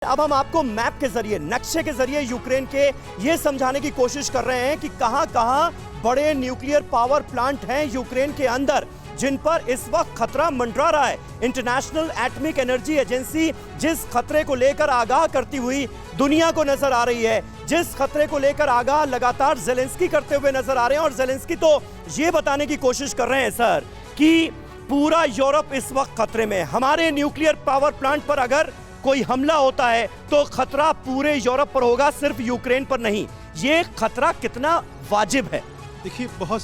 अब हम आपको मैप के जरिए, नक्शे के जरिए यूक्रेन के ये समझाने की कोशिश कर रहे हैं कि कहां-कहां बड़े न्यूक्लियर पावर प्लांट हैं यूक्रेन के अंदर जिन पर इस वक्त खतरा मंडरा रहा है। इंटरनेशनल एटॉमिक एनर्जी एजेंसी जिस खतरे को लेकर आगाह करती हुई दुनिया को नजर आ रही है, जिस खतरे को लेकर आगाह लगातार ज़ेलेंस्की करते हुए नजर आ रहे हैं, और ज़ेलेंस्की तो ये बताने की कोशिश कर रहे हैं सर कि पूरा यूरोप इस वक्त खतरे में। हमारे न्यूक्लियर पावर प्लांट पर अगर कोई हमला होता है तो खतरा पूरे यूरोप पर होगा, सिर्फ यूक्रेन पर नहीं। ये खतरा कितना वाजिब है? देखिए, बहुत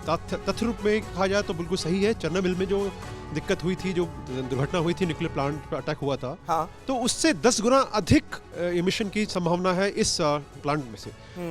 तथ्य रूप में कहा जाए तो बिल्कुल सही है। चेरनोबिल में जो दिक्कत हुई थी, जो दुर्घटना हुई थी, न्यूक्लियर प्लांट पर अटैक हुआ था, हाँ। तो उससे 10 गुना अधिक इमिशन की संभावना है इस प्लांट में से।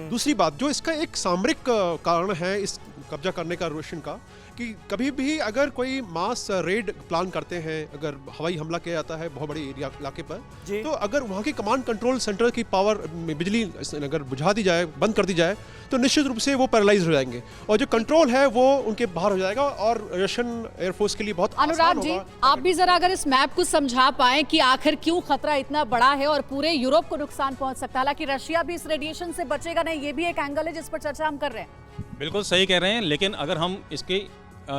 दूसरी बात, जो इसका एक सामरिक कारण है इस कब्जा करने का रशियन का, कि कभी भी अगर कोई मास रेड प्लान करते हैं, अगर हवाई हमला किया जाता है बहुत बड़े एरिया इलाके पर, तो अगर वहाँ की कमांड कंट्रोल सेंटर की पावर बिजली अगर बुझा दी जाए, बंद कर दी जाए, तो निश्चित रूप से वो पैरालाइज हो जाएंगे और जो कंट्रोल है वो उनके बाहर हो जाएगा और रशियन एयरफोर्स के लिए बहुत अनुराग जी, आप भी जरा अगर इस मैप को समझा पाएं कि आखिर क्यों खतरा इतना बड़ा है और पूरे यूरोप को नुकसान पहुंच सकता है। हालांकि रशिया भी इस रेडिएशन से बचेगा नहीं, ये भी एक एंगल है जिस पर चर्चा हम कर रहे हैं। बिल्कुल सही कह रहे हैं, लेकिन अगर हम इसके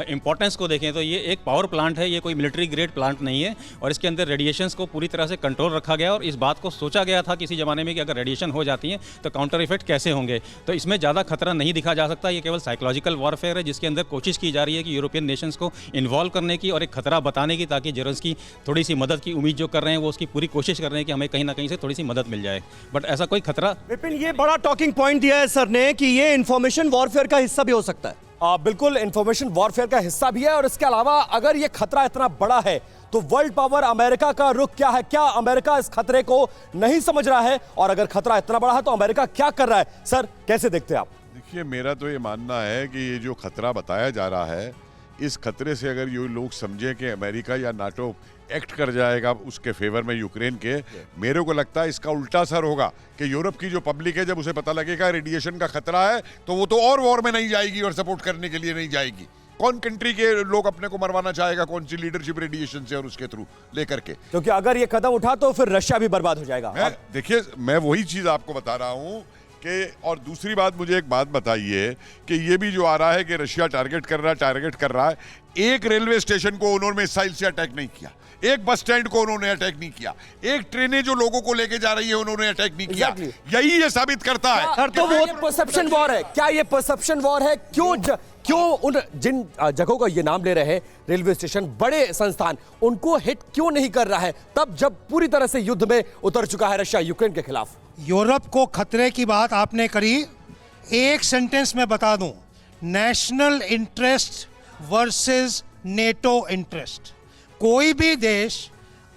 इंपॉर्टेंस को देखें तो ये एक पावर प्लांट है, ये कोई मिलिट्री ग्रेड प्लांट नहीं है, और इसके अंदर रेडिएशंस को पूरी तरह से कंट्रोल रखा गया। और इस बात को सोचा गया था किसी ज़माने में कि अगर रेडिएशन हो जाती है तो काउंटर इफेक्ट कैसे होंगे। तो इसमें ज़्यादा खतरा नहीं दिखा जा सकता। ये केवल साइकोलॉजिकल वॉरफेयर है जिसके अंदर कोशिश की जा रही है कि यूरोपियन नेशंस को इन्वॉल्व करने की और एक खतरा बताने की, ताकि ज़ेलेंस्की थोड़ी सी मदद की उम्मीद जो कर रहे हैं वो उसकी पूरी कोशिश कर रहे हैं कि हमें कहीं ना कहीं से थोड़ी सी मदद मिल जाए। बट ऐसा कोई खतरा। विपिन, ये बड़ा टॉकिंग पॉइंट दिया है सर ने कि ये इंफॉर्मेशन वॉरफेयर का हिस्सा भी हो सकता है। बिल्कुल इंफॉर्मेशन वॉरफेयर का हिस्सा भी है, और इसके अलावा अगर ये खतरा इतना बड़ा है तो वर्ल्ड पावर अमेरिका का रुख क्या है? क्या अमेरिका इस खतरे को नहीं समझ रहा है? और अगर खतरा इतना बड़ा है तो अमेरिका क्या कर रहा है? सर, कैसे देखते हैं आप? देखिए, मेरा तो ये मानना है कि ये जो खतरा बताया जा रहा है, इस खतरे से अगर ये लोग समझें कि अमेरिका या नाटो एक्ट कर जाएगा उसके फेवर में यूक्रेन के, मेरे को लगता है इसका उल्टा असर होगा कि यूरोप की जो पब्लिक है, जब उसे पता लगेगा रेडिएशन का खतरा है, तो वो तो और वॉर में नहीं जाएगी और सपोर्ट करने के लिए नहीं जाएगी। कौन कंट्री के लोग अपने को मरवाना चाहेगा? कौन सी लीडरशिप रेडिएशन से और उसके थ्रू लेकर के? क्योंकि अगर ये कदम उठा तो फिर रशिया भी बर्बाद हो जाएगा। देखिए, मैं वही चीज आपको बता रहा हूं कि, और दूसरी बात, मुझे एक बात बताइए कि ये भी जो आ रहा है कि रशिया टारगेट कर रहा है, एक रेलवे स्टेशन को उन्होंने मिसाइल से अटैक नहीं किया, एक बस स्टैंड को उन्होंने अटैक नहीं किया, एक ट्रेनें जो लोगों को लेके जा रही है उन्होंने अटैक नहीं किया। यही ये साबित करता है। सर, तो वो परसेप्शन वॉर है। क्या ये परसेप्शन वॉर है? क्यों उन जिन जगहों का ये नाम ले रहे हैं, रेलवे स्टेशन, बड़े संस्थान, उनको हिट क्यों नहीं कर रहा है तब जब पूरी तरह से युद्ध में उतर चुका है रशिया यूक्रेन के खिलाफ? यूरोप को खतरे की बात आपने करी, एक सेंटेंस में बता दूं, national interest versus NATO interest. कोई भी देश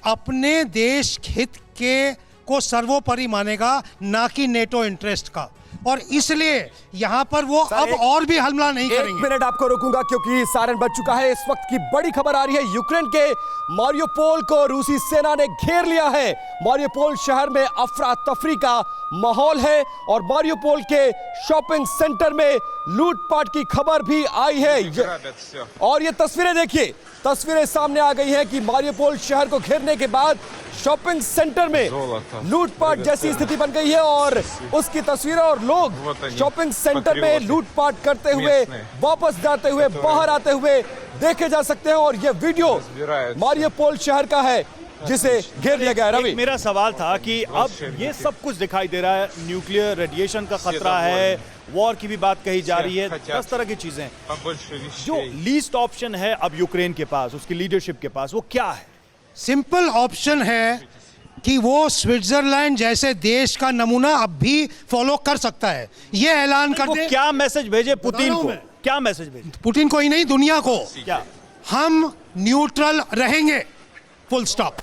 अपने देश हित के को सर्वोपरि मानेगा, ना कि नेटो इंटरेस्ट का, और इसलिए यहां पर वो अब और भी हमला नहीं करेंगे। 1 मिनट आपको रोकूंगा क्योंकि सायरन बज चुका है। इस वक्त की बड़ी खबर आ रही है, यूक्रेन के मारियोपोल को रूसी सेना ने घेर लिया है। मारियोपोल शहर में अफरा तफरी का माहौल है और मारियोपोल के शॉपिंग सेंटर में लूटपाट की खबर भी आई है। और ये तस्वीरें देखिए, तस्वीरें सामने आ गई हैं कि मारियोपोल शहर को घेरने के बाद शॉपिंग सेंटर में लूटपाट जैसी स्थिति बन गई है, और उसकी तस्वीरें और लोग शॉपिंग सेंटर में लूटपाट करते हुए, वापस जाते हुए, बाहर आते हुए देखे जा सकते हैं। और ये वीडियो मारियोपोल शहर का है जिसे घेर लिया गया। रवि, मेरा सवाल था कि अब ये सब कुछ दिखाई दे रहा है, न्यूक्लियर रेडिएशन का खतरा है, वॉर की भी बात कही जा रही है, 10 तरह की चीजें। जो लीस्ट ऑप्शन है अब यूक्रेन के पास, उसकी लीडरशिप के पास, वो क्या है? सिंपल ऑप्शन है कि वो स्विट्जरलैंड जैसे देश का नमूना अब भी फॉलो कर सकता है। ये ऐलान कर दे। क्या मैसेज भेजे पुतिन को? क्या मैसेज भेजे पुतिन को ही नहीं, दुनिया को? क्या? हम न्यूट्रल रहेंगे, फुल स्टॉप।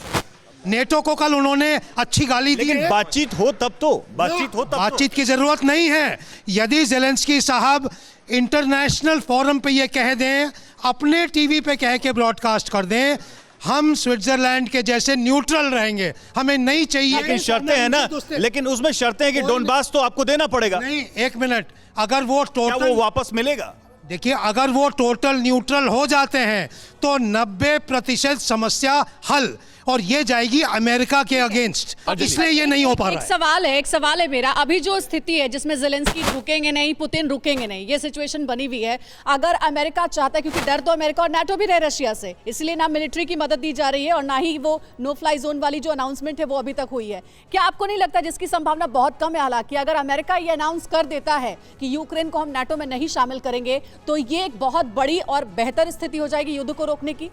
नेटो को कल उन्होंने अच्छी गाली दी है। बातचीत हो तब तो, बातचीत की जरूरत नहीं है। यदि ज़ेलेंस्की साहब इंटरनेशनल फोरम पे ये कह दें, अपने टीवी पे कह के ब्रॉडकास्ट कर दें, हम स्विट्जरलैंड के जैसे न्यूट्रल रहेंगे, हमें नहीं चाहिए। लेकिन शर्तें हैं ना, लेकिन उसमें शर्तें हैं कि डोनबास तो आपको देना पड़ेगा। नहीं, 1 मिनट, अगर वो टोटल, वो वापस मिलेगा? देखिए, अगर वो टोटल न्यूट्रल हो जाते हैं तो 90% समस्या हल। और ये जाएगी अमेरिका के अगेंस्ट, इसलिए ये नहीं हो पा रहा है। एक सवाल है मेरा, अभी जो स्थिति है जिसमें ज़ेलेंस्की रुकेंगे नहीं, पुतिन रुकेंगे नहीं, ये सिचुएशन बनी हुई है। अगर अमेरिका चाहता है, क्योंकि डर तो अमेरिका और नाटो भी रहे रशिया से, इसलिए ना मिलिट्री की मदद दी जा रही है और ना ही वो नो फ्लाई जोन वाली जो अनाउंसमेंट है वो अभी तक हुई है। क्या आपको नहीं लगता, जिसकी संभावना बहुत कम है हालांकि, अगर अमेरिका ये अनाउंस कर देता है कि यूक्रेन को हम नाटो में नहीं शामिल करेंगे तो ये एक बहुत बड़ी और बेहतर स्थिति हो जाएगी युद्ध को रोकने की?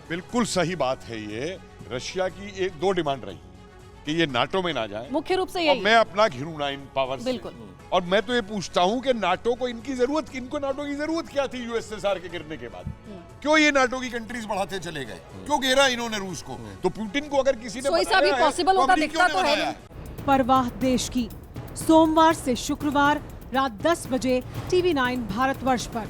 बिल्कुल सही बात है। ये रशिया की एक दो डिमांड रही कि ये नाटो में ना जाए, मुख्य रूप से और यही। मैं अपना घिरूना इन पावर से। बिल्कुल। और मैं तो ये पूछता हूं कि नाटो को इनको नाटो की जरूरत क्या थी यूएसएसआर के गिरने के बाद? क्यों ये नाटो की कंट्रीज बढ़ाते चले गए? क्यों घेरा इन्होंने रूस को? तो पुतिन को अगर किसी ने भी पॉसिबल होता दिखता तो है नहीं। परवाह देश की, सोमवार से शुक्रवार रात 10 बजे TV9 भारतवर्ष पर।